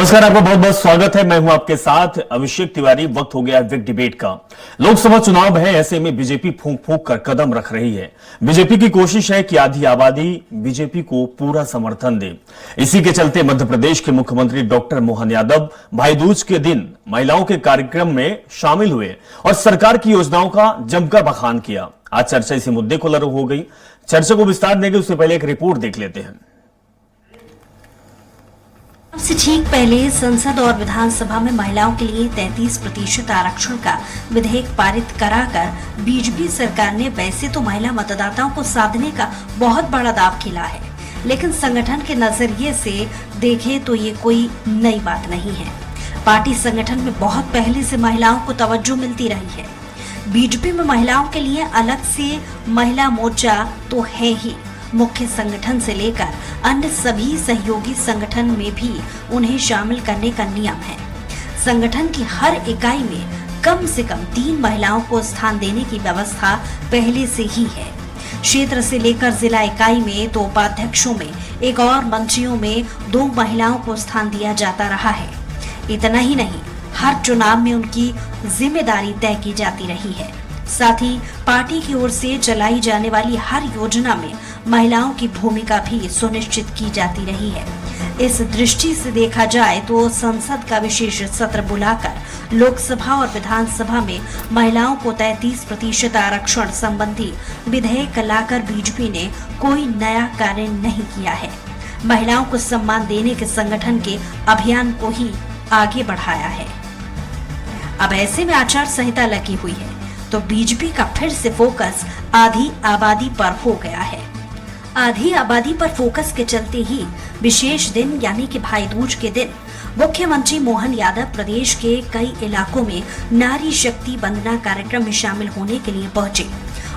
नमस्कार, आपका बहुत बहुत स्वागत है। मैं हूं आपके साथ अभिषेक तिवारी। वक्त हो गया बिग डिबेट का। लोकसभा चुनाव है, ऐसे में बीजेपी फूंक फूंक कर कदम रख रही है। बीजेपी की कोशिश है कि आधी आबादी बीजेपी को पूरा समर्थन दे। इसी के चलते मध्य प्रदेश के मुख्यमंत्री डॉक्टर मोहन यादव भाई दूज के दिन महिलाओं के कार्यक्रम में शामिल हुए और सरकार की योजनाओं का जमकर बखान किया। आज चर्चा इसी मुद्दे को लरू हो गई। चर्चा को विस्तार देंगे, उससे पहले एक रिपोर्ट देख लेते हैं। से ठीक पहले संसद और विधानसभा में महिलाओं के लिए 33% आरक्षण का विधेयक पारित कराकर बीजेपी सरकार ने वैसे तो महिला मतदाताओं को साधने का बहुत बड़ा दांव खेला है, लेकिन संगठन के नजरिए से देखें तो ये कोई नई बात नहीं है। पार्टी संगठन में बहुत पहले से महिलाओं को तवज्जो मिलती रही है। बीजेपी में महिलाओं के लिए अलग से महिला मोर्चा तो है ही, मुख्य संगठन से लेकर अन्य सभी सहयोगी संगठन में भी उन्हें शामिल करने का नियम है। संगठन की हर इकाई में कम से कम 3 महिलाओं को स्थान देने की व्यवस्था पहले से ही है। क्षेत्र से लेकर जिला इकाई में तो उपाध्यक्षों में एक और मंत्रियों में 2 महिलाओं को स्थान दिया जाता रहा है। इतना ही नहीं, हर चुनाव में उनकी जिम्मेदारी तय की जाती रही है। साथ ही पार्टी की ओर से चलाई जाने वाली हर योजना में महिलाओं की भूमिका भी सुनिश्चित की जाती रही है। इस दृष्टि से देखा जाए तो संसद का विशेष सत्र बुलाकर लोकसभा और विधानसभा में महिलाओं को 33% आरक्षण संबंधी विधेयक लाकर बीजेपी ने कोई नया कार्य नहीं किया है। महिलाओं को सम्मान देने के संगठन के अभियान को ही आगे बढ़ाया है। अब ऐसे में आचार संहिता लगी हुई है तो बीजेपी का फिर से फोकस आधी आबादी पर हो गया है। आधी आबादी पर फोकस के चलते ही विशेष दिन यानी कि भाई दूज के दिन मुख्यमंत्री मोहन यादव प्रदेश के कई इलाकों में नारी शक्ति वंदना कार्यक्रम में शामिल होने के लिए पहुंचे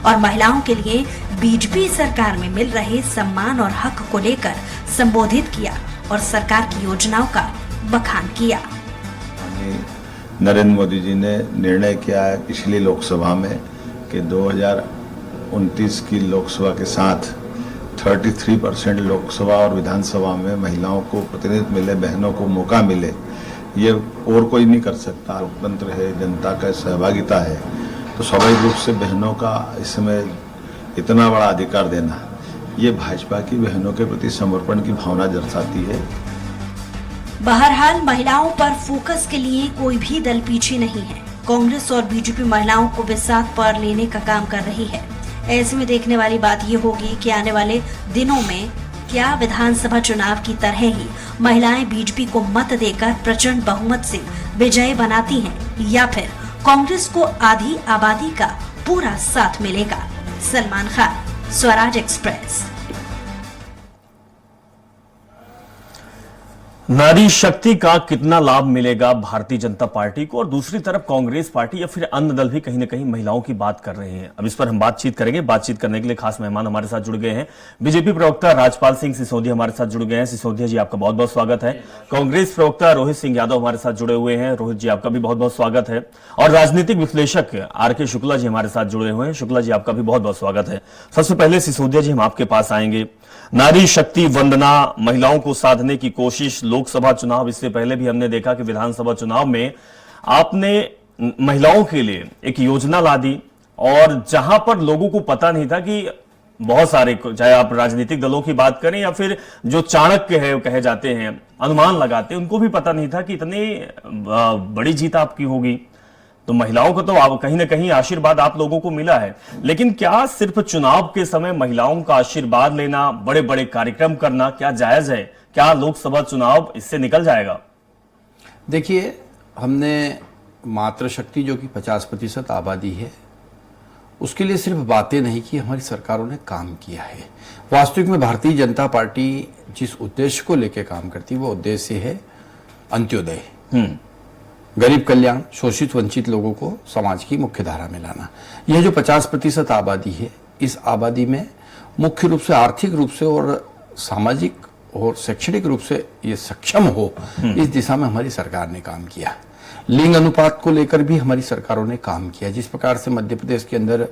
और महिलाओं के लिए बीजेपी सरकार में मिल रहे सम्मान और हक को लेकर संबोधित किया और सरकार की योजनाओं का बखान किया। नरेंद्र मोदी जी ने निर्णय किया है पिछली लोकसभा में कि 2029 की लोकसभा के साथ 33% लोकसभा और विधानसभा में महिलाओं को प्रतिनिधित्व मिले, बहनों को मौका मिले। ये और कोई नहीं कर सकता। लोकतंत्र है, जनता का सहभागिता है, तो स्वाभाविक रूप से बहनों का इसमें इतना बड़ा अधिकार देना, ये भाजपा की बहनों के प्रति समर्पण की भावना दर्शाती है। बहरहाल महिलाओं पर फोकस के लिए कोई भी दल पीछे नहीं है। कांग्रेस और बीजेपी महिलाओं को विसात पर लेने का काम कर रही है। ऐसे में देखने वाली बात ये होगी कि आने वाले दिनों में क्या विधानसभा चुनाव की तरह ही महिलाएं बीजेपी को मत देकर प्रचंड बहुमत से विजय बनाती हैं या फिर कांग्रेस को आधी आबादी का पूरा साथ मिलेगा। सलमान खान, स्वराज एक्सप्रेस। नारी शक्ति का कितना लाभ मिलेगा भारतीय जनता पार्टी को, और दूसरी तरफ कांग्रेस पार्टी या फिर अन्य दल भी कहीं ना कहीं महिलाओं की बात कर रहे हैं। अब इस पर हम बातचीत करेंगे। बातचीत करने के लिए खास मेहमान हमारे साथ जुड़ गए हैं। बीजेपी प्रवक्ता राजपाल सिंह सिसोदिया हमारे साथ जुड़ गए हैं। सिसोदिया जी, आपका बहुत बहुत स्वागत है। कांग्रेस प्रवक्ता रोहित सिंह यादव हमारे साथ जुड़े हुए हैं। रोहित जी, आपका भी बहुत बहुत स्वागत है। और राजनीतिक विश्लेषक आर.के. शुक्ला जी हमारे साथ जुड़े हुए हैं। शुक्ला जी, आपका भी बहुत बहुत स्वागत है। सबसे पहले सिसोदिया जी, हम आपके पास आएंगे। नारी शक्ति वंदना, महिलाओं को साधने की कोशिश, लोकसभा चुनाव, इससे पहले भी हमने देखा कि विधानसभा चुनाव में आपने महिलाओं के लिए एक योजना ला दी, और जहां पर लोगों को पता नहीं था कि बहुत सारे, चाहे आप राजनीतिक दलों की बात करें या फिर जो चाणक्य है कहे जाते हैं, अनुमान लगाते, उनको भी पता नहीं था कि इतनी बड़ी जीत आपकी होगी। तो महिलाओं को तो आप कहीं ना कहीं आशीर्वाद आप लोगों को मिला है, लेकिन क्या सिर्फ चुनाव के समय महिलाओं का आशीर्वाद लेना, बड़े बड़े कार्यक्रम करना क्या जायज है? क्या लोकसभा चुनाव इससे निकल जाएगा? देखिए, हमने मातृशक्ति जो कि 50% आबादी है, उसके लिए सिर्फ बातें नहीं की, हमारी सरकारों ने काम किया है। वास्तविक में भारतीय जनता पार्टी जिस उद्देश्य को लेकर काम करती है वो उद्देश्य है अंत्योदय, गरीब कल्याण, शोषित वंचित लोगों को समाज की मुख्य धारा में लाना। यह जो 50% आबादी है, इस आबादी में मुख्य रूप से आर्थिक रूप से और सामाजिक और शैक्षणिक रूप से ये सक्षम हो, इस दिशा में हमारी सरकार ने काम किया। लिंग अनुपात को लेकर भी हमारी सरकारों ने काम किया। जिस प्रकार से मध्य प्रदेश के अंदर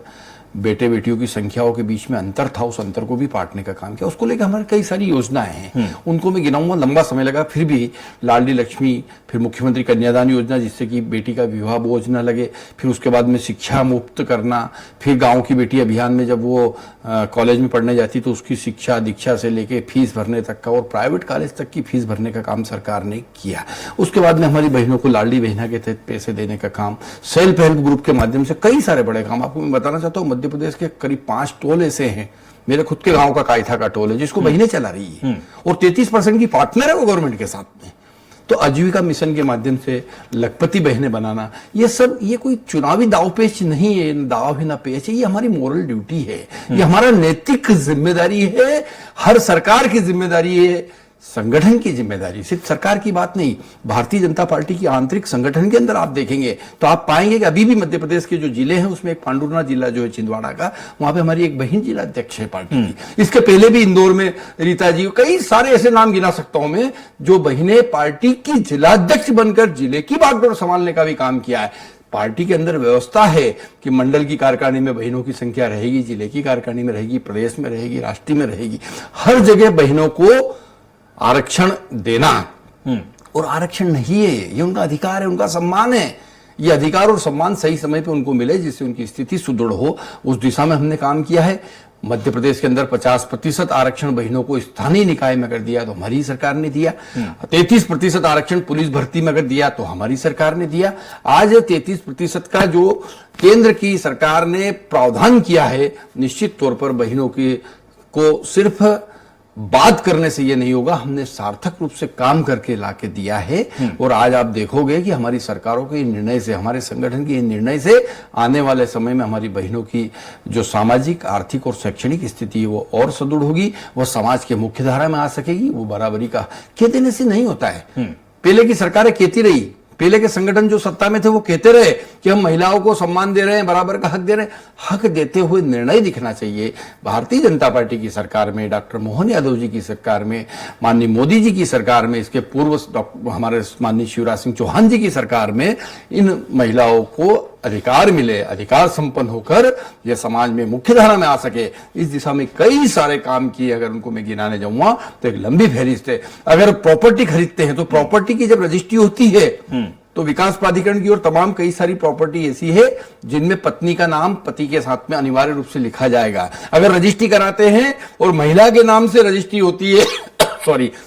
बेटे बेटियों की संख्याओं के बीच में अंतर था, उस अंतर को भी पाटने का काम किया। उसको लेकर हमारे कई सारी योजनाएं हैं, उनको मैं गिनाऊंगा, लंबा समय लगा, फिर भी लाडली लक्ष्मी, फिर मुख्यमंत्री कन्यादान योजना जिससे कि बेटी का विवाह बोझ न लगे, फिर उसके बाद में शिक्षा मुफ्त करना, फिर गांव की बेटी अभियान में जब वो कॉलेज में पढ़ने जाती तो उसकी शिक्षा दीक्षा से लेके फीस भरने तक का और प्राइवेट कॉलेज तक की फीस भरने का काम सरकार ने किया। उसके बाद में हमारी बहनों को लाडली बहना के तहत पैसे देने का काम, सेल्फ हेल्प ग्रुप के माध्यम से कई सारे बड़े काम। आपको मैं बताना चाहता हूँ, मध्य प्रदेश के करीब 5 टोल ऐसे हैं, मेरे खुद के गांव का कायथा का टोल है जिसको बहनें चला रही है और 33% की पार्टनर है वो गवर्नमेंट के साथ में। तो आजीविका मिशन के माध्यम से लखपति बहनें बनाना, ये सब ये कोई चुनावी दावपेच नहीं है, दाव है ना पेच है, ये हमारी मोरल ड्यूटी है, ये हमारा नैतिक जिम्मेदारी है, हर सरकार की जिम्मेदारी है, संगठन की जिम्मेदारी। सिर्फ सरकार की बात नहीं, भारतीय जनता पार्टी की आंतरिक संगठन के अंदर आप देखेंगे तो आप पाएंगे कि अभी भी मध्य प्रदेश के जो जिले हैं उसमें एक पांडुरना जिला जो है छिंदवाड़ा का, वहां पे हमारी एक बहन जिला अध्यक्ष है पार्टी की। इसके पहले भी इंदौर में रीता जी, कई सारे ऐसे नाम गिना सकता हूं मैं, जो बहनें पार्टी की जिलाध्यक्ष बनकर जिले की बागडोर संभालने का भी काम किया है। पार्टी के अंदर व्यवस्था है कि मंडल की कार्यकारिणी में बहनों की संख्या रहेगी, जिले की कार्यकारिणी में रहेगी, प्रदेश में रहेगी, राष्ट्रीय में रहेगी, हर जगह बहनों को आरक्षण देना। और आरक्षण नहीं है, ये उनका अधिकार है, उनका सम्मान है। ये अधिकार और सम्मान सही समय पे उनको मिले जिससे उनकी स्थिति सुदृढ़ हो, उस दिशा में हमने काम किया है। मध्य प्रदेश के अंदर 50% आरक्षण बहनों को स्थानीय निकाय में कर दिया तो हमारी सरकार ने दिया। 33% आरक्षण पुलिस भर्ती में कर दिया तो हमारी सरकार ने दिया। आज 33% का जो केंद्र की सरकार ने प्रावधान किया है, निश्चित तौर पर बहनों की को सिर्फ बात करने से ये नहीं होगा, हमने सार्थक रूप से काम करके लाके दिया है। और आज आप देखोगे कि हमारी सरकारों के निर्णय से, हमारे संगठन के निर्णय से आने वाले समय में हमारी बहनों की जो सामाजिक, आर्थिक और शैक्षणिक स्थिति है वो और सुदृढ़ होगी, वो समाज के मुख्य धारा में आ सकेगी। वो बराबरी का कह देने से नहीं होता है। पहले की सरकारें कहती रही, पहले के संगठन जो सत्ता में थे वो कहते रहे कि हम महिलाओं को सम्मान दे रहे हैं, बराबर का हक दे रहे हैं। हक देते हुए निर्णय दिखना चाहिए। भारतीय जनता पार्टी की सरकार में, डॉक्टर मोहन यादव जी की सरकार में, माननीय मोदी जी की सरकार में, इसके पूर्व हमारे माननीय शिवराज सिंह चौहान जी की सरकार में इन महिलाओं को अधिकार मिले, अधिकार संपन्न होकर यह समाज में मुख्य धारा में आ सके, इस दिशा में कई सारे काम किए। अगर उनको मैं गिनाने जाऊंगा तो एक लंबी फहरिस्त है। अगर प्रॉपर्टी खरीदते हैं तो प्रॉपर्टी की जब रजिस्ट्री होती है तो विकास प्राधिकरण की और तमाम कई सारी प्रॉपर्टी ऐसी है जिनमें पत्नी का नाम पति के साथ में अनिवार्य रूप से लिखा जाएगा। अगर रजिस्ट्री कराते हैं और महिला के नाम से रजिस्ट्री होती है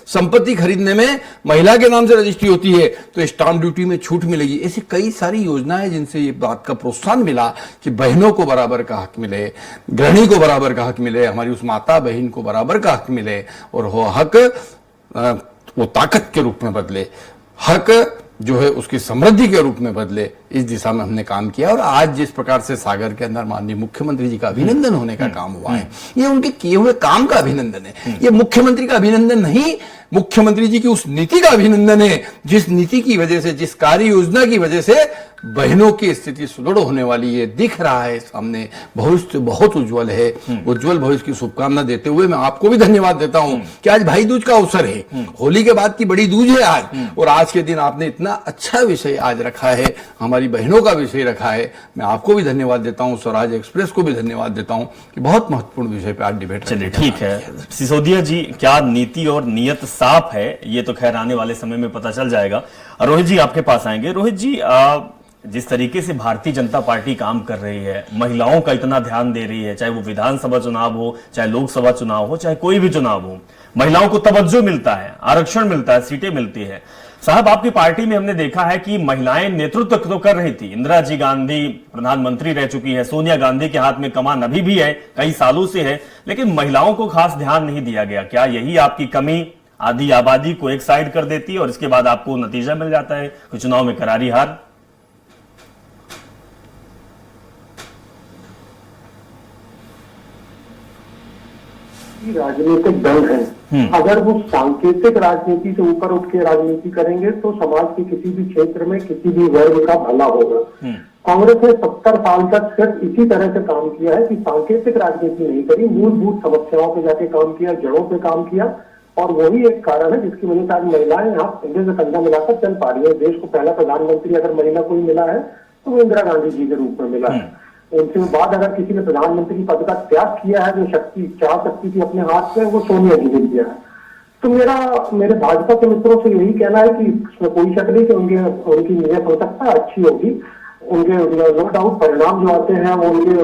संपत्ति खरीदने में महिला के नाम से रजिस्ट्री होती है तो स्टाम्प ड्यूटी में छूट मिलेगी। ऐसी कई सारी योजनाएं जिनसे ये बात का प्रोत्साहन मिला कि बहनों को बराबर का हक मिले, गृहिणी को बराबर का हक मिले, हमारी उस माता बहन को बराबर का हक मिले और वो हक वो ताकत के रूप में बदले, हक जो है उसकी समृद्धि के रूप में बदले। इस दिशा में हमने काम किया और आज जिस प्रकार से सागर के अंदर माननीय मुख्यमंत्री जी का अभिनंदन होने का काम हुआ है, ये उनके किए हुए काम का अभिनंदन है। ये मुख्यमंत्री का अभिनंदन नहीं, मुख्यमंत्री जी की उस नीति का अभिनंदन है जिस नीति की वजह से, जिस कार्य योजना की वजह से बहनों की स्थिति सुदृढ़ होने वाली है। दिख रहा है सामने, भविष्य बहुत उज्जवल है। उज्जवल भविष्य की शुभकामना देते हुए मैं आपको भी धन्यवाद देता हूं कि आज भाई दूज का अवसर है, होली के बाद की बड़ी दूज है आज, और आज के दिन आपने इतना अच्छा विषय आज रखा है, हमारी बहनों का विषय रखा है। मैं आपको भी धन्यवाद देता हूं, स्वराज एक्सप्रेस को भी धन्यवाद देता हूं कि बहुत महत्वपूर्ण विषय पे आज डिबेट। चलिए ठीक है सिसोदिया जी, क्या नीति और नियत साफ है ये तो खैर आने वाले समय में पता चल जाएगा। रोहित जी आपके पास आएंगे। रोहित जी, जिस तरीके से भारतीय जनता पार्टी काम कर रही है, महिलाओं का इतना ध्यान दे रही है, चाहे वो विधानसभा चुनाव हो, चाहे लोकसभा चुनाव हो, चाहे कोई भी चुनाव हो, महिलाओं को तवज्जो मिलता है, आरक्षण मिलता है, सीटें मिलती है। साहब, आपकी पार्टी में हमने देखा है कि महिलाएं नेतृत्व तो कर रही थी। इंदिरा जी गांधी प्रधानमंत्री रह चुकी है, सोनिया गांधी के हाथ में कमान अभी भी है, कई सालों से है, लेकिन महिलाओं को खास ध्यान नहीं दिया गया। क्या यही आपकी कमी आधी आबादी को एक साइड कर देती है और इसके बाद आपको नतीजा मिल जाता है कि चुनाव में करारी हार? राजनीतिक दल हैं, अगर वो सांकेतिक राजनीति से ऊपर उठ के राजनीति करेंगे तो समाज के किसी भी क्षेत्र में किसी भी वर्ग का भला होगा। कांग्रेस ने 70 साल तक सिर्फ इसी तरह से काम किया है कि सांकेतिक राजनीति नहीं करी, मूलभूत समस्याओं पे जाके काम किया, जड़ों पे काम किया, और वही एक कारण है जिसकी वजह से आज महिलाएं यहाँ कंधे से कंधा मिलाकर चल पा रही है। देश को पहला प्रधानमंत्री अगर महिला कोई मिला है तो वो इंदिरा गांधी जी के रूप में मिला है। उनके बाद अगर किसी ने प्रधानमंत्री पद का त्याग किया है, जो शक्ति चाह सकती थी अपने हाथ में, वो सोनिया जी ने किया है। तो मेरे भाजपा के मित्रों से यही कहना है कि इसमें कोई शक नहीं कि उनकी नीयत हो सकता है अच्छी होगी, उनके नो डाउट परिणाम जो आते हैं वो उनके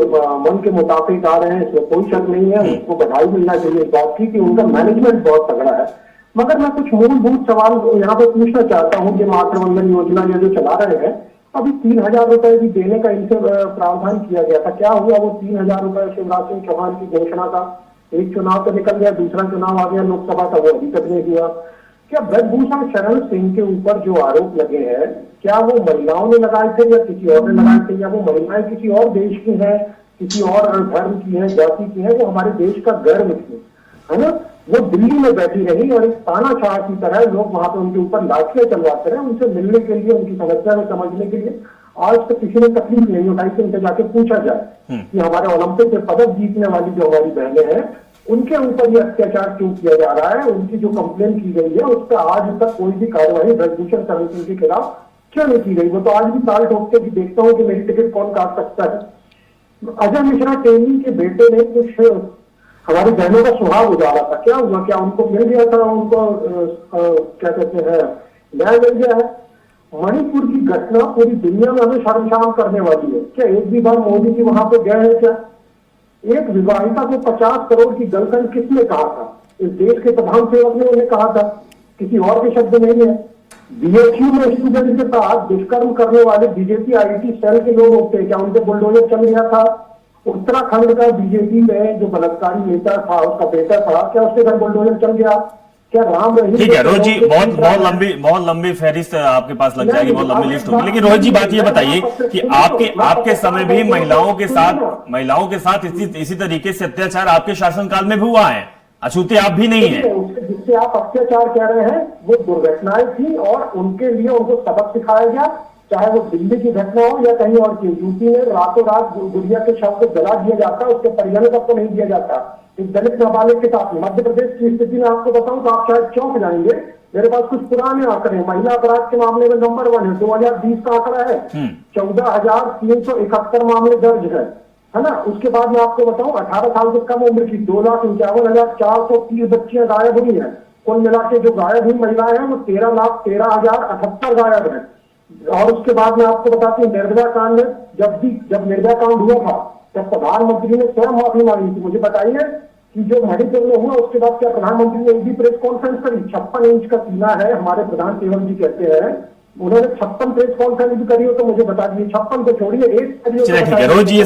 मन के मुताबिक आ रहे हैं, इसमें कोई शक नहीं है। उनको बधाई मिलना चाहिए इस बात की कि उनका मैनेजमेंट बहुत तगड़ा है। मगर मैं कुछ मूलभूत सवाल यहाँ पे पूछना चाहता हूँ। ये मातृवंदन योजना ये जो चला रहे हैं, अभी 3,000 रुपए भी देने का इनसे प्रावधान किया गया था। क्या हुआ वो 3,000 रुपए शिवराज सिंह चौहान की घोषणा का? एक चुनाव तो निकल गया, दूसरा चुनाव आ गया लोकसभा का, वो अभी तक नहीं हुआ। क्या ब्रजभूषण शरण सिंह के ऊपर जो आरोप लगे हैं, क्या वो महिलाओं ने लगाए थे या किसी और ने लगाए थे, या वो महिलाएं किसी और देश की हैं, किसी और धर्म की हैं, जाति की हैं, वो हमारे देश का गर्व थी, है ना? वो दिल्ली में बैठी रही और एक तानाशाह की तरह लोग वहां पे उनके ऊपर लाठियां चलवाते रहे। उनसे मिलने के लिए, उनकी समस्या को समझने के लिए आज तक किसी ने तकलीफ नहीं उठाई कि उनसे जाके पूछा जाए कि हमारे ओलंपिक में पदक जीतने वाली जो हमारी बहनें हैं, उनके ऊपर ये अत्याचार क्यों किया जा रहा है। उनकी जो कंप्लेन की गई है उस पर आज तक कोई भी कार्रवाई ब्रजभूषण शरण सिंह के खिलाफ क्यों नहीं की गई। वो तो आज भी ताल ठोकते कि देखता हूँ कि मेरी टिकट कौन काट सकता है। अजय मिश्रा टेनी के बेटे ने कुछ हमारी बहनों का सुहाग उजाला था, क्या हुआ? क्या उनको मिल गया था? उनको क्या कहते हैं, न्याय मिल गया है? मणिपुर की घटना पूरी दुनिया में हमें शर्मशार करने वाली है। क्या एक भी बार मोदी जी वहां पे गए हैं? क्या एक विवाहिता को 50 करोड़ की गर्लफ्रेंड किसने कहा था? इस देश के प्रधान सेवक ने उन्हें कहा था, किसी और के शब्द नहीं है। बीएचयू में स्टूडेंट के साथ दुष्कर्म करने वाले बीजेपी आईटी सेल के लोग होते हैं, क्या उनके बुलडोजर चल गया था? उत्तराखंड का बीजेपी में जो बलात्कारी नेता था, उसका बेटा था, क्या उसके घर बुलडोजर चल गया? क्या राम रहीम? ठीक है रोहित जी, बहुत लंबी फहरिस्त आपके पास लग जाएगी, बहुत लंबी लिस्ट होगी। लेकिन रोहित जी बात ये बताइए कि आपके समय भी महिलाओं के साथ इसी तरीके से अत्याचार आपके शासनकाल में भी हुआ है, अछूते आप भी नहीं है। जिससे आप अत्याचार कह रहे हैं वो दुर्घटनाएं थी और उनके लिए उनको सबक सिखाया गया, चाहे वो दिल्ली की घटना हो या कहीं और की। यूपी में रातों रात गुड़िया के शव को जला दिया जाता, उसके परिजनों तक को नहीं दिया जाता। एक दलित नाबालिग के साथ मध्य प्रदेश की स्थिति में आपको बताऊं तो आप शायद चौंक जाएंगे। मेरे पास कुछ पुराने आंकड़े हैं। महिला अपराध के मामले में नंबर 1 है, 2020 का आंकड़ा है, 14,371 मामले दर्ज है ना? उसके बाद मैं आपको बताऊं 18 साल से कम उम्र की 2,51,430 बच्चियां गायब हुई हैं। कुल मिला के जो गायब हुई महिलाएं हैं वो 13,13,078 गायब हैं। और उसके बाद मैं आपको बताती हूँ निर्भया कांड में, जब निर्भया कांड हुआ था तब प्रधानमंत्री ने स्वयं माफी मांगी थी। मुझे बताइए कि जो मणिपुर में हुआ उसके बाद क्या प्रधानमंत्री ने एक भी प्रेस कॉन्फ्रेंस करी? 56 इंच का सीना है, हमारे प्रधान सेवक जी कहते हैं, उन्होंने 56 प्रेस कॉन्फ्रेंस भी करी हो तो मुझे बता दीजिए। 56 को छोड़िए, एक करी हो तो ठीक है रोहित जी, ये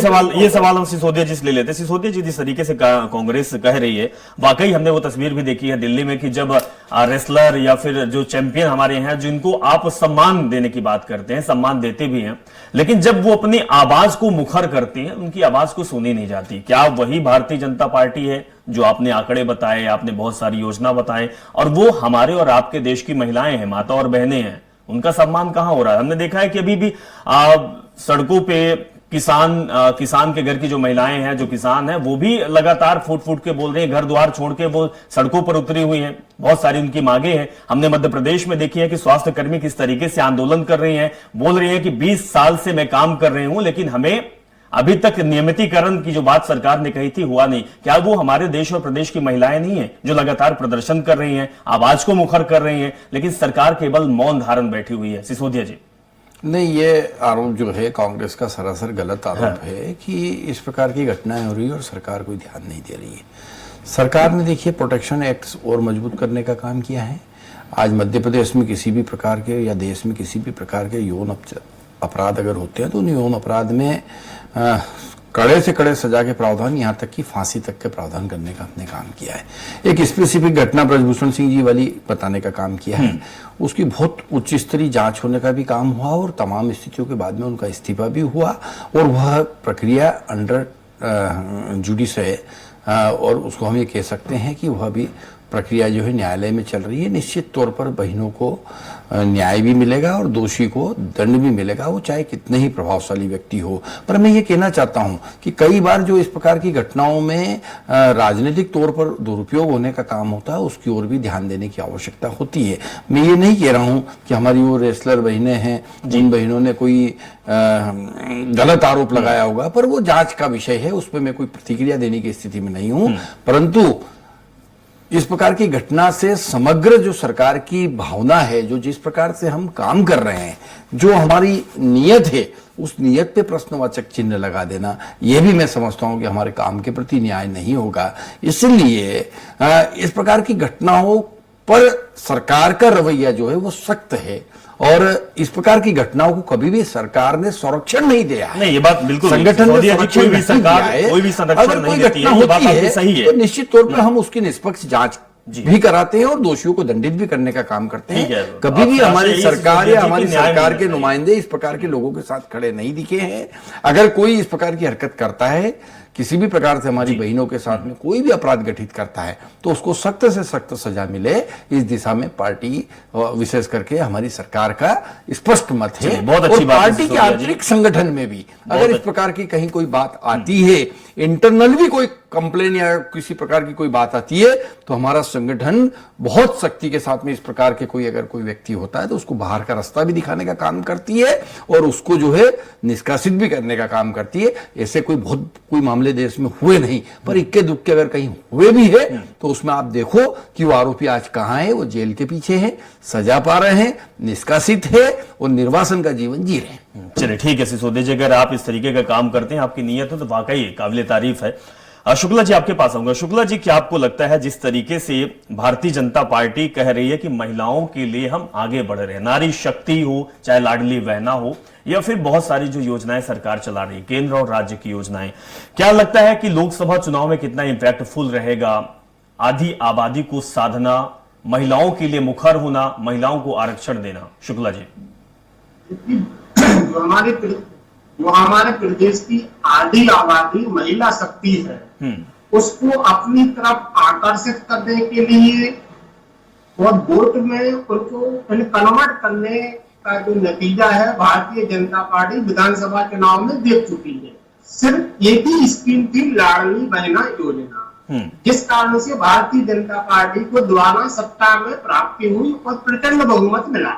सवाल हम सिसोदिया जी से ले लेते हैं। सिसोदिया जी, जिस तरीके से कांग्रेस कह रही है, वाकई हमने वो तस्वीर भी देखी है दिल्ली में कि जब रेसलर या फिर जो चैंपियन हमारे हैं, जिनको आप सम्मान देने की बात करते हैं, सम्मान देते भी हैं, लेकिन जब वो अपनी आवाज को मुखर करती हैं, उनकी आवाज को सुनी नहीं जाती। क्या वही भारतीय जनता पार्टी है जो आपने आंकड़े बताए, आपने बहुत सारी योजना बताए, और वो हमारे और आपके देश की महिलाएं हैं, माता और बहनें हैं, उनका सम्मान कहां हो रहा है? हमने देखा है कि अभी भी सड़कों पे किसान के घर की जो महिलाएं हैं, जो किसान हैं, वो भी लगातार फूट के बोल रहे हैं, घर द्वार छोड़ के वो सड़कों पर उतरी हुई हैं, बहुत सारी उनकी मांगे हैं। हमने मध्य प्रदेश में देखी है कि स्वास्थ्य कर्मी किस तरीके से आंदोलन कर रही हैं, बोल रही हैं कि 20 साल से मैं काम कर रही हूं लेकिन हमें अभी तक नियमितीकरण की जो बात सरकार ने कही थी हुआ नहीं। क्या वो हमारे देश और प्रदेश की महिलाएं नहीं है जो लगातार प्रदर्शन कर रही हैं, आवाज को मुखर कर रही हैं, लेकिन सरकार केवल मौन धारण बैठी हुई है? सिसोदिया जी, नहीं, ये आरोप जो है कांग्रेस का सरासर गलत आरोप है कि इस प्रकार की घटनाएं हो रही है और सरकार कोई ध्यान नहीं दे रही है। सरकार ने देखिए प्रोटेक्शन एक्ट और मजबूत करने का काम किया है। आज मध्य प्रदेश में किसी भी प्रकार के या देश में किसी भी प्रकार के यौन अपराध अगर होते हैं तो उन यौन अपराध में कड़े से कड़े सजा के प्रावधान, यहाँ तक कि फांसी तक के प्रावधान करने का हमने काम किया है। एक स्पेसिफिक घटना ब्रजभूषण सिंह जी वाली बताने का काम किया है, उसकी बहुत उच्च स्तरीय जांच होने का भी काम हुआ और तमाम स्थितियों के बाद में उनका इस्तीफा भी हुआ और वह प्रक्रिया अंडर जुडिस है और उसको हम ये कह सकते हैं कि वह भी प्रक्रिया जो है न्यायालय में चल रही है। निश्चित तौर पर बहनों को न्याय भी मिलेगा और दोषी को दंड भी मिलेगा, वो चाहे कितने ही प्रभावशाली व्यक्ति हो। पर मैं ये कहना चाहता हूं कि कई बार जो इस प्रकार की घटनाओं में राजनीतिक तौर पर दुरुपयोग होने का काम होता है, उसकी ओर भी ध्यान देने की आवश्यकता होती है। मैं ये नहीं कह रहा हूं कि हमारी वो रेसलर बहनें हैं, जिन बहनों ने कोई गलत आरोप लगाया होगा, पर वो जांच का विषय है, उस पर मैं कोई प्रतिक्रिया देने की स्थिति में नहीं हूं। परंतु इस प्रकार की घटना से समग्र जो सरकार की भावना है, जो जिस प्रकार से हम काम कर रहे हैं, जो हमारी नीयत है, उस नीयत पे प्रश्नवाचक चिन्ह लगा देना, यह भी मैं समझता हूं कि हमारे काम के प्रति न्याय नहीं होगा। इसलिए इस प्रकार की घटनाओं पर सरकार का रवैया जो है वो सख्त है, और इस प्रकार की घटनाओं को कभी भी सरकार ने संरक्षण नहीं दिया है। नहीं, ये बात बिल्कुल संगठन ने संरक्षण कोई भी सरकार कोई भी संरक्षण नहीं देती है, ये बात आपकी सही है। तो निश्चित तौर पर हम उसकी निष्पक्ष जांच भी कराते हैं और दोषियों को दंडित भी करने का काम करते हैं। कभी भी हमारी सरकार या हमारी सरकार के नुमाइंदे इस प्रकार के लोगों के साथ खड़े नहीं दिखे हैं। अगर कोई इस प्रकार की हरकत करता है, किसी भी प्रकार से हमारी बहनों के साथ में कोई भी अपराध घटित करता है, तो उसको सख्त से सख्त सजा मिले, इस दिशा में पार्टी विशेष करके हमारी सरकार का स्पष्ट मत है। बहुत अच्छी और बात पार्टी के आंतरिक संगठन में भी अगर इस प्रकार की कहीं कोई बात आती है, इंटरनल भी कोई कंप्लेन या किसी प्रकार की कोई बात आती है, तो हमारा संगठन बहुत सख्ती के साथ में इस प्रकार के अगर कोई व्यक्ति होता है तो उसको बाहर का रास्ता भी दिखाने का काम करती है और उसको जो है निष्कासित भी करने का काम करती है। ऐसे कोई मामले देश में हुए नहीं, पर इक्के दुक्के अगर कहीं हुए भी है तो उसमें आप देखो कि वो आरोपी आज कहां है, वो जेल के पीछे है, सजा पा रहे हैं, निष्कासित है और निर्वासन का जीवन जी रहे हैं। चलिए ठीक है सिसोदिया जी, अगर आप इस तरीके का काम करते हैं, आपकी नीयत है तो वाकई काबिले तारीफ है। शुक्ला जी आपके पास आऊंगा। शुक्ला जी, क्या आपको लगता है जिस तरीके से भारतीय जनता पार्टी कह रही है कि महिलाओं के लिए हम आगे बढ़ रहे हैं, नारी शक्ति हो, चाहे लाडली बहना हो या फिर बहुत सारी जो योजनाएं सरकार चला रही है, केंद्र और राज्य की योजनाएं, क्या लगता है कि लोकसभा चुनाव में कितना इंपैक्टफुल रहेगा? आधी आबादी को साधना, महिलाओं के लिए मुखर होना, महिलाओं को आरक्षण देना। शुक्ला जी, जो हमारे प्रदेश की आधी आबादी महिला शक्ति है, उसको अपनी तरफ आकर्षित करने के लिए और वोट में उनको कन्वर्ट करने का जो नतीजा है, भारतीय जनता पार्टी विधानसभा चुनाव में देख चुकी है। सिर्फ एक ही स्कीम थी, लाडली बहना योजना, जिस कारण से भारतीय जनता पार्टी को दोबारा सत्ता में प्राप्ति हुई और प्रचंड बहुमत मिला।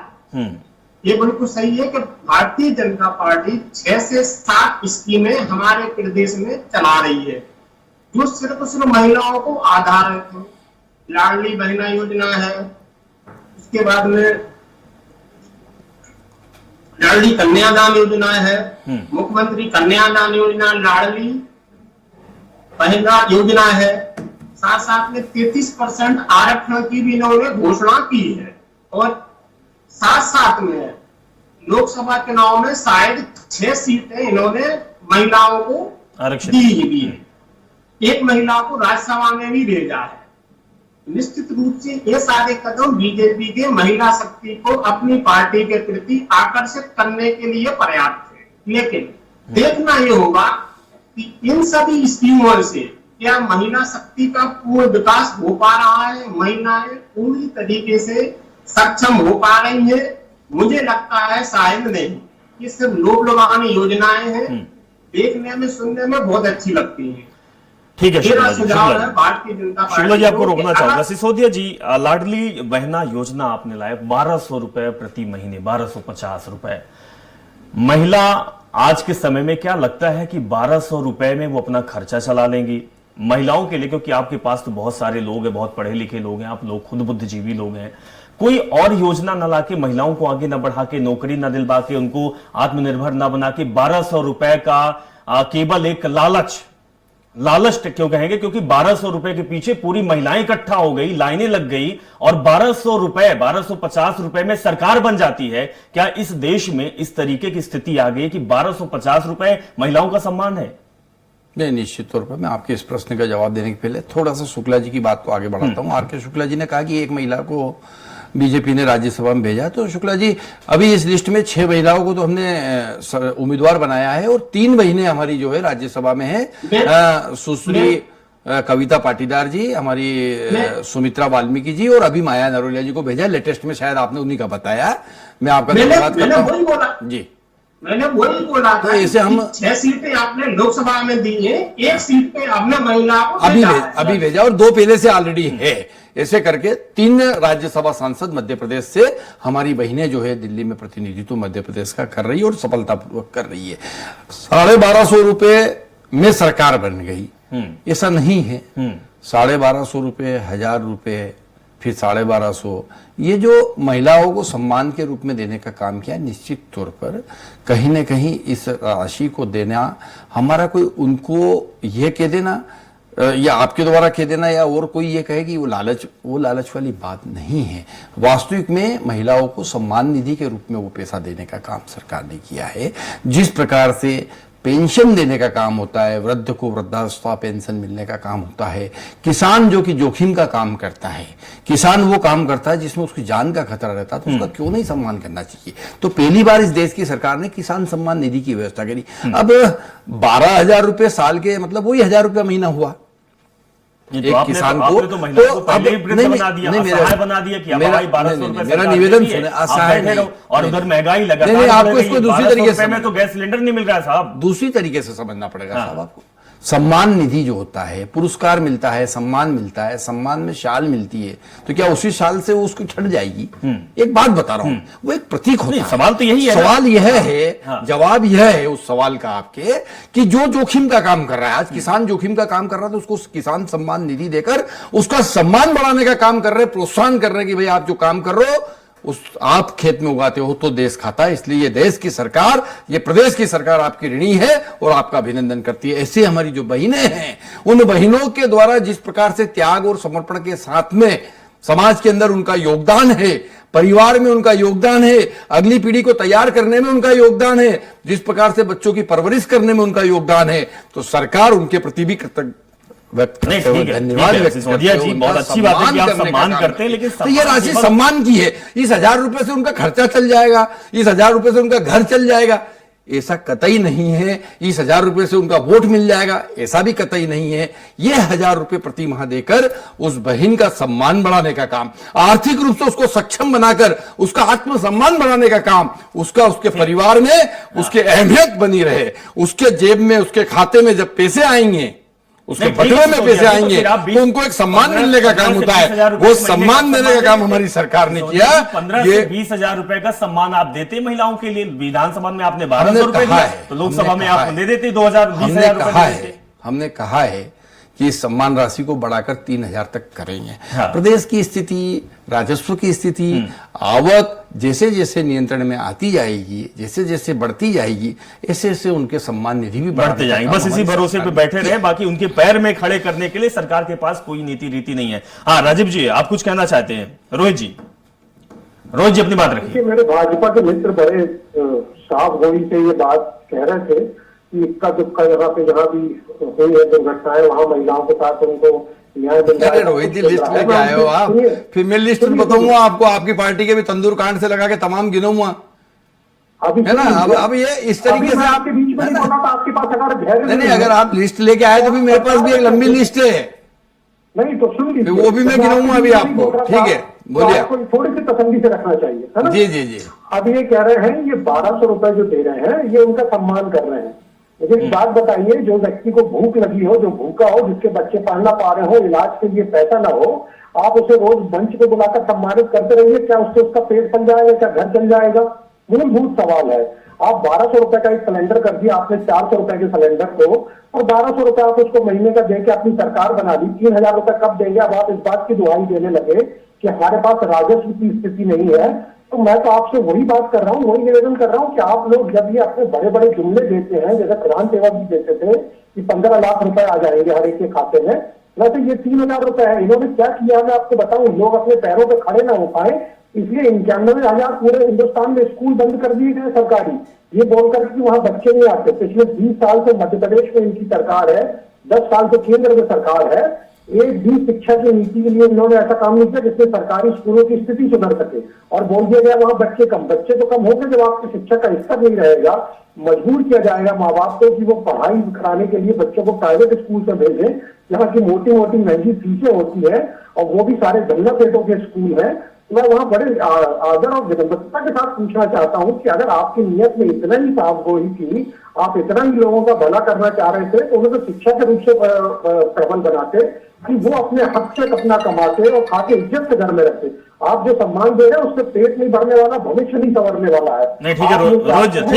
ये बिल्कुल सही है कि भारतीय जनता पार्टी 6 से 7 स्कीमें हमारे प्रदेश में चला रही है, जो सिर्फ महिलाओं को आधारित है। लाडली बहना योजना है, उसके बाद में लाडली कन्यादान योजना है, मुख्यमंत्री कन्यादान योजना, लाडली बहना योजना है, साथ साथ में 33% आरक्षण की भी इन्होंने घोषणा की है। और साथ साथ में लोकसभा चुनाव में शायद 6 सीटें इन्होंने महिलाओं को आरक्षण दी है। एक महिला को राज्यसभा में भी भेजा है। निश्चित रूप से ये सारे कदम बीजेपी के महिला शक्ति को अपनी पार्टी के प्रति आकर्षित करने के लिए पर्याप्त है। लेकिन देखना ये होगा कि इन सभी स्कीमों से क्या महिला शक्ति का पूर्ण विकास हो पा रहा है, महिलाएं पूरी तरीके से सक्षम हो पा रही है? मुझे लगता है शायद नहीं। ये सिर्फ लोक लुभावनी योजनाएं हैं, देखने में सुनने में बहुत अच्छी लगती हैं। ठीक है शुक्ला जी, भारतीय जनता पार्टी शुक्ला जी आपको रोकना चाहूंगा। सिसोदिया जी, लाडली बहना योजना आपने लाया 1200 रुपए प्रति महीने, 1250 रुपए। महिला आज के समय में क्या लगता है कि 1200 रुपए में वो अपना खर्चा चला लेंगी महिलाओं के लिए? क्योंकि आपके पास तो बहुत सारे लोग हैं, बहुत पढ़े लिखे लोग हैं, आप लोग खुद बुद्धिजीवी लोग हैं। कोई और योजना न लाके, महिलाओं को आगे न बढ़ा के, नौकरी न दिलवा के, उनको आत्मनिर्भर न बना के 1200 रुपए का केवल एक लालच क्यों कहेंगे? क्योंकि 1200 रुपए के पीछे पूरी महिलाएं इकट्ठा हो गई, लाइनें लग गई और 1200 रुपए, 1250 रुपए में सरकार बन जाती है। क्या इस देश में इस तरीके की स्थिति आ गई कि 1250 रुपए महिलाओं का सम्मान है? नहीं, निश्चित तौर पर मैं आपके इस प्रश्न का जवाब देने के पहले थोड़ा सा शुक्ला जी की बात को आगे बढ़ाता हूं। आर के शुक्ला जी ने कहा कि एक महिला को बीजेपी ने राज्यसभा में भेजा, तो शुक्ला जी अभी इस लिस्ट में 6 महिलाओं को तो हमने उम्मीदवार बनाया है और 3 बहनें हमारी जो है राज्यसभा में है, सुश्री कविता पाटीदार जी, हमारी सुमित्रा वाल्मीकि जी और अभी माया नरोलिया जी को भेजा। लेटेस्ट में शायद आपने उन्हीं का बताया। मैं आपका धन्यवाद करता हूं। वही बोला जी, मैंने वही बोला तो था इसे हम 6 सीटें आपने लोकसभा में दी है, 1 सीट पे आपने महिलाओं को अभी भेजा और 2 पहले से ऑलरेडी है। ऐसे करके 3 राज्यसभा सांसद मध्य प्रदेश से हमारी बहनें जो है दिल्ली में प्रतिनिधित्व मध्य प्रदेश का कर रही है और सफलतापूर्वक कर रही है। 1250 रुपए में सरकार बन गई, ऐसा नहीं है। 1250 रुपए, 1000 रुपए, फिर 1250, ये जो महिलाओं को सम्मान के रूप में देने का काम किया, निश्चित तौर पर कहीं न कहीं इस राशि को देना हमारा कोई उनको ये कह देना या आपके द्वारा कह देना या और कोई ये कहे कि वो लालच वाली बात नहीं है। वास्तविक में महिलाओं को सम्मान निधि के रूप में वो पैसा देने का काम सरकार ने किया है। जिस प्रकार से पेंशन देने का काम होता है, वृद्ध को वृद्धावस्था पेंशन मिलने का काम होता है, किसान जो कि जोखिम का काम करता है, किसान वो काम करता है जिसमें उसकी जान का खतरा रहता है, तो उसका क्यों नहीं सम्मान करना चाहिए। तो पहली बार इस देश की सरकार ने किसान सम्मान निधि की व्यवस्था करी। अब 12,000 रुपए साल के, मतलब वही 1,000 रुपया महीना हुआ एक किसान को। तो महिलाओं को पहले ही वृद्ध बना दिया, असहाय बना दिया कि भाई 1200 रुपए मेरा निवेदन सुने, असहाय नहीं, और उधर महंगाई लगा। नहीं, आपको इसको दूसरी तरीके से में तो गैस सिलेंडर नहीं मिल रहा है साहब, दूसरी तरीके से समझना पड़ेगा साहब आपको। सम्मान निधि जो होता है, पुरस्कार मिलता है, सम्मान मिलता है, सम्मान में शाल मिलती है, तो क्या उसी शाल से वो उसको छट जाएगी? एक बात बता रहा हूं, वो एक प्रतीक होता है। सवाल तो यही है, सवाल यह है, जवाब यह है उस सवाल का आपके कि जो जोखिम का काम कर रहा है, आज किसान जोखिम का काम कर रहा है, तो उसको किसान सम्मान निधि देकर उसका सम्मान बढ़ाने का काम कर रहे, प्रोत्साहन कर रहे कि भाई आप जो काम कर रहे हो उस आप खेत में उगाते हो तो देश खाता है। इसलिए ये देश की सरकार, ये प्रदेश की सरकार आपकी ऋणी है और आपका अभिनंदन करती है। ऐसे हमारी जो बहनें हैं, उन बहनों के द्वारा जिस प्रकार से त्याग और समर्पण के साथ में समाज के अंदर उनका योगदान है, परिवार में उनका योगदान है, अगली पीढ़ी को तैयार करने में उनका योगदान है, जिस प्रकार से बच्चों की परवरिश करने में उनका योगदान है, तो सरकार उनके प्रति भी धन्यवाद व्यक्त करते हैं। जी, बहुत अच्छी बात है कि आप सम्मान करते हैं, लेकिन तो ये राशि सम्मान की है। इस 1,000 रुपए से उनका खर्चा चल जाएगा, इस 1,000 रुपए से उनका घर चल जाएगा, ऐसा कतई नहीं है। इस 1,000 रुपए से उनका वोट मिल जाएगा, ऐसा भी कतई नहीं है। ये 1,000 रुपए प्रति माह देकर उस बहन का सम्मान बढ़ाने का काम, आर्थिक रूप से उसको सक्षम बनाकर उसका आत्मसम्मान बढ़ाने का काम, उसका उसके परिवार में उसकी अहमियत बनी रहे, उसके जेब में, उसके खाते में जब पैसे आएंगे, उसके बटुए में पैसे आएंगे, तो उनको एक सम्मान मिलने का काम होता है। वो सम्मान देने का काम हमारी सरकार ने किया। 15 से 20,000 रुपए का सम्मान आप देते महिलाओं के लिए। विधानसभा में आपने 1,200 रुपए दिया, तो लोकसभा में आप दे देते 20,000 रुपए। हमने कहा है कि इस सम्मान राशि को बढ़ाकर 3,000 तक करेंगे। हाँ। प्रदेश की स्थिति, राजस्व की स्थिति, आवक जैसे जैसे नियंत्रण में आती जाएगी, जैसे जैसे बढ़ती जाएगी, ऐसे ऐसे उनके सम्मान निधि भी बढ़ते जाएंगे। बस इसी भरोसे पे बैठे रहे, बाकी उनके पैर में खड़े करने के लिए सरकार के पास कोई नीति रीति नहीं है। हाँ राजीव जी, आप कुछ कहना चाहते हैं? रोहित जी अपनी बात रखिए। मेरे भाजपा के मित्र बड़े साफ गोली से ये बात कह रहे थे कि इक्का दुक्का यहाँ पे जहाँ भी हुई है दुर्घटनाएं, वहां महिलाओं के साथ उनको न्याय मिल रहा है। रोहित जी लिस्ट लेके आए हो आप, फिर मैं लिस्ट बताऊंगा आपको, आपकी पार्टी के भी तंदूर कांड से लगा के तमाम गिनूंगा, है ना। अब ये इस तरीके से आपके बीच में नहीं बोला था, आपके पास अगर नहीं, अगर आप लिस्ट लेके आए तो भी मेरे पास भी एक लंबी लिस्ट है। नहीं तो सुन लीजिए, वो भी मैं गिनूंगा अभी आपको, ठीक है बोलिए। थोड़ी सी तसल्ली से रखना चाहिए, है ना। जी जी जी। अब ये कह रहे हैं ये 1,200 रुपए जो दे रहे हैं, ये उनका सम्मान कर रहे हैं। मुझे एक बात बताइए, जो व्यक्ति को भूख लगी हो, जो भूखा हो, जिसके बच्चे पढ़ ना पा रहे हो, इलाज के लिए पैसा ना हो, आप उसे रोज मंच पे बुलाकर सम्मानित करते रहिए, क्या उससे उसका पेट बन जाएगा, क्या घर चल जाएगा? मूलभूत सवाल है। आप 1,200 रुपए का एक सिलेंडर कर दिया आपने 400 रुपए के सिलेंडर को, और 1,200 रुपए आप उसको महीने का देके अपनी सरकार बना दी। 3,000 रुपए कब देंगे? अब आप इस बात की दुहाई देने लगे कि हमारे पास राजस्व की स्थिति नहीं है। तो मैं तो आपसे वही बात कर रहा हूँ, वही निवेदन कर रहा हूँ कि आप लोग जब ये अपने बड़े बड़े जुमले देते हैं, जैसे प्रधान सेवक भी देते थे कि 15 लाख रुपए आ जाएंगे हर एक के खाते में, वैसे ये 3,000 रुपए है। इन्होंने क्या किया मैं आपको बताऊं, लोग अपने पैरों पे खड़े ना हो पाए, इसलिए 91,000 पूरे हिंदुस्तान में स्कूल बंद कर दिए गए सरकारी, ये बोलकर कि वहां बच्चे नहीं आते। पिछले 20 साल से मध्य प्रदेश में इनकी सरकार है, 10 साल से केंद्र में सरकार है, एक भी शिक्षा की नीति के लिए इन्होंने ऐसा काम नहीं किया जिससे सरकारी स्कूलों की स्थिति सुधर सके। और बोल दिया गया वहां बच्चे तो कम होंगे जब आपकी शिक्षा का स्तर नहीं रहेगा। मजबूर किया जाएगा माँ बाप को कि वो पढ़ाई कराने के लिए बच्चों को प्राइवेट स्कूल से भेजें, यहाँ की मोटी मोटी महंगी फीसें होती है और वो भी सारे गल्ला पेटों के स्कूल हैं। मैं वहाँ बड़े आदर और विनम्रता के साथ पूछना चाहता हूँ कि अगर आपकी नियत में इतना ही साफगोई थी, आप इतना ही लोगों का भला करना चाह रहे थे, तो उन्हें तो शिक्षा के रूप से प्रबल बनाते कि वो अपने हक से अपना कमाते और खा के इज्जत से घर में रहते। आप जो सम्मान दे रहे हैं उससे पेट नहीं भरने वाला, भविष्य नहीं संवरने वाला है। नहीं, ठीक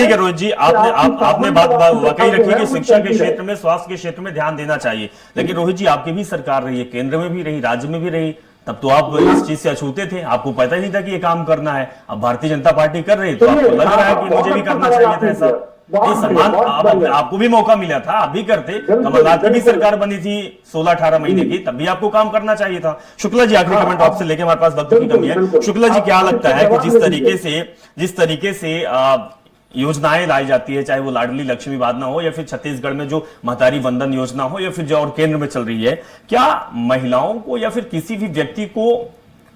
है रोहित जी, आपने बात वाकई रखी कि शिक्षा के क्षेत्र में, स्वास्थ्य के क्षेत्र में ध्यान देना चाहिए, लेकिन रोहित जी आपकी भी सरकार रही है, केंद्र में भी रही, राज्य में भी रही, तब तो आप इस चीज से अछूते थे, आपको पता ही नहीं था कि ये काम करना है। अब भारतीय जनता पार्टी कर रही है तो आपको लग रहा है कि मुझे भी करना चाहिए था ऐसा। सम्मान आपको भी मौका मिला था, आप भी करते। कमलनाथ की भी सरकार बनी थी 16-18 महीने की, तब भी आपको काम करना चाहिए था। शुक्ला जी, आखिरी कमेंट आपसे लेके, हमारे पास वक्त की कमी है। शुक्ला जी, क्या लगता है कि जिस तरीके से योजनाएं लाई जाती है, चाहे वो लाडली लक्ष्मी योजना हो या फिर छत्तीसगढ़ में जो महतारी वंदन योजना हो या फिर जो और केंद्र में चल रही है, क्या महिलाओं को या फिर किसी भी व्यक्ति को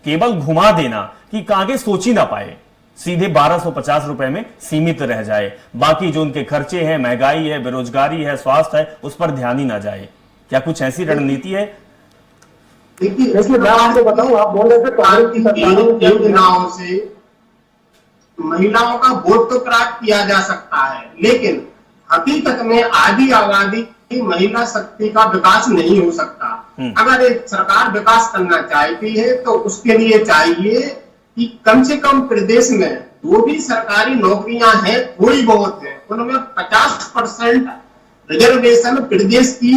केवल घुमा देना कि आगे सोच ही ना पाए, सीधे 1250 रुपए में सीमित रह जाए, बाकी जो उनके खर्चे हैं, महंगाई है, बेरोजगारी है, स्वास्थ्य है, उस पर ध्यान ही ना जाए, क्या कुछ ऐसी रणनीति है? देखिए मैं आपको बताऊं, आप बोल रहे थे कांग्रेस की सरकार योजनाओं से महिलाओं का वोट तो प्राप्त किया जा सकता है, लेकिन हकीकत में आधी आबादी की महिला शक्ति का विकास नहीं हो सकता। अगर एक सरकार विकास करना चाहती है तो उसके लिए चाहिए कि कम से कम प्रदेश में जो भी सरकारी नौकरियां हैं, थोड़ी बहुत है, उनमें 50% रिजर्वेशन प्रदेश की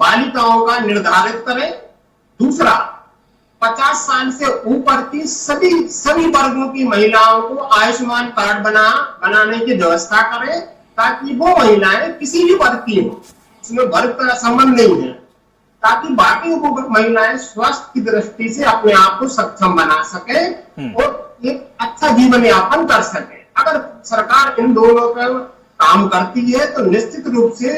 बालिकाओं का निर्धारित करें। दूसरा, 50 साल से ऊपर की सभी वर्गों की महिलाओं को आयुष्मान कार्ड बनाने की व्यवस्था करें, ताकि वो महिलाएं किसी भी वर्ग की हो, उसमें वर्ग का संबंध नहीं है, ताकि बाकी वो महिलाएं स्वास्थ्य की दृष्टि से अपने आप को सक्षम बना सके और एक अच्छा जीवन यापन कर सके। अगर सरकार इन दोनों पर काम करती है तो निश्चित रूप से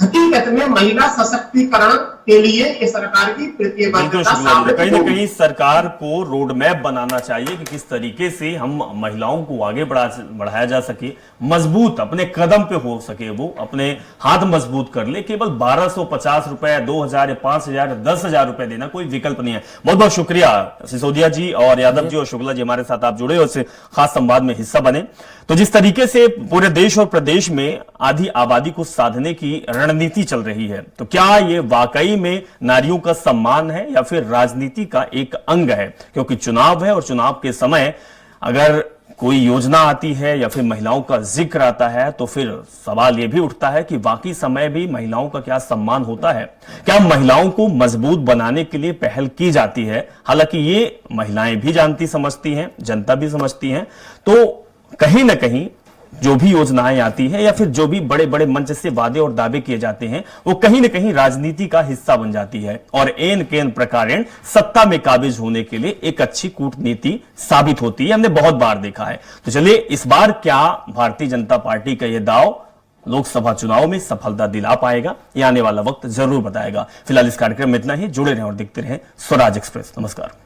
हकीकत में महिला सशक्तिकरण के लिए इस सरकार की प्रतिबद्धता साबित कहीं ना कहीं सरकार को रोड मैप बनाना चाहिए कि किस तरीके से हम महिलाओं को आगे बढ़ाया जा सके, मजबूत अपने कदम पे हो सके, वो अपने हाथ मजबूत कर ले। केवल 1250 रुपए, 2000, 5000, 10,000 रुपए देना कोई विकल्प नहीं है। बहुत बहुत शुक्रिया सिसोदिया जी और यादव जी और शुक्ला जी, हमारे साथ आप जुड़े और इस खास संवाद में हिस्सा बने। तो जिस तरीके से पूरे देश और प्रदेश में आधी आबादी को साधने की रणनीति चल रही है, तो क्या ये वाकई में नारियों का सम्मान है या फिर राजनीति का एक अंग है? क्योंकि चुनाव है और चुनाव के समय अगर कोई योजना आती है या फिर महिलाओं का जिक्र आता है तो फिर सवाल यह भी उठता है कि बाकी समय भी महिलाओं का क्या सम्मान होता है? क्या महिलाओं को मजबूत बनाने के लिए पहल की जाती है? हालांकि ये महिलाएं भी जानती समझती हैं, जनता भी समझती है, तो कहीं ना कहीं जो भी योजनाएं आती है या फिर जो भी बड़े बड़े मंच से वादे और दावे किए जाते हैं, वो कहीं ना कहीं राजनीति का हिस्सा बन जाती है और एन केन प्रकारेण सत्ता में काबिज होने के लिए एक अच्छी कूटनीति साबित होती है। हमने बहुत बार देखा है। तो चलिए, इस बार क्या भारतीय जनता पार्टी का यह दाव लोकसभा चुनाव में सफलता दिला पाएगा? ये आने वाला वक्त जरूर बताएगा। फिलहाल इस कार्यक्रम में इतना ही। जुड़े रहें और देखते रहें स्वराज एक्सप्रेस। नमस्कार।